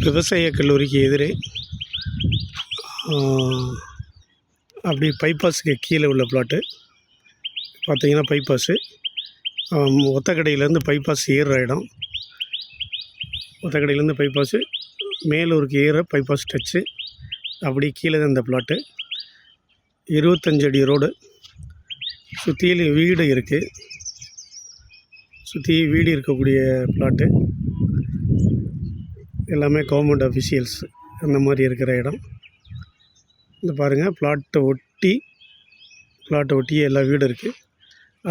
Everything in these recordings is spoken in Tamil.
விவசாய கல்லூரிக்கு எதிரே அப்படி பைபாஸுக்கு கீழே உள்ள பிளாட்டு பார்த்தீங்கன்னா பைபாஸு ஒத்தக்கடையிலேருந்து பைபாஸ் ஏறுற இடம். ஒத்தக்கடையிலேருந்து பைபாஸு மேலூருக்கு ஏற பைபாஸ் டச்சு அப்படி கீழே தான் இந்த பிளாட்டு. 25 அடி ரோடு. சுற்றிலும் வீடு இருக்குது. சுற்றி வீடு இருக்கக்கூடிய பிளாட்டு. எல்லாமே கவர்மெண்ட் அஃபிஷியல்ஸ் அந்த மாதிரி இருக்கிற இடம். இந்த பாருங்கள், பிளாட்டை ஒட்டி எல்லா வீடு இருக்குது.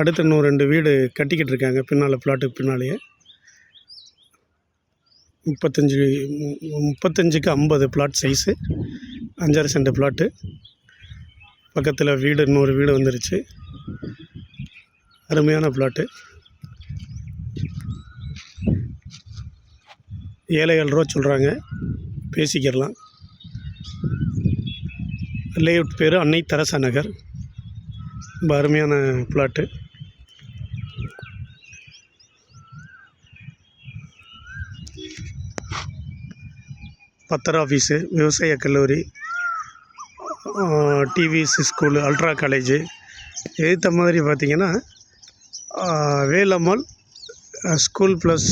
அடுத்து இன்னும் 2 வீடு கட்டிக்கிட்டு இருக்காங்க பின்னால், பிளாட்டுக்கு பின்னாலேயே. 35க்கு 50 பிளாட் சைஸு, 5.5 சென்ட் பிளாட்டு. பக்கத்தில் வீடு, இன்னொரு வீடு வந்துருச்சு. அருமையான பிளாட்டு. 7,7 ரூபா சொல்கிறாங்க, பேசிக்கிடலாம். லேஅவுட் பேர் அன்னை தெரசா நகர். ரொம்ப அருமையான பிளாட்டு. பத்தர ஆஃபீஸு, விவசாய கல்லூரி, டிவிஎஸ் ஸ்கூலு, அல்ட்ரா காலேஜு. எதிர்த்த மாதிரி பார்த்திங்கன்னா Velammal school plus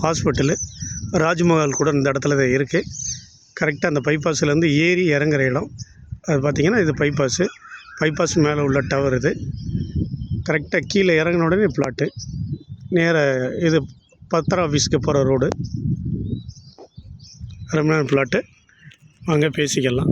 hospital, Rajmahal கூட இந்த இடத்துல தான் இருக்குது. கரெக்டாக அந்த பைபாஸ்லேருந்து ஏறி இறங்குற இடம் அது பார்த்திங்கன்னா இது பைபாஸ் மேலே உள்ள டவர் இது. கரெக்டாக கீழே இறங்கின உடனே பிளாட்டு. நேராக இது பத்தர ஆஃபீஸ்க்கு போகிற ரோடு. அருமையான பிளாட்டு. வாங்க பேசிக்கலாம்.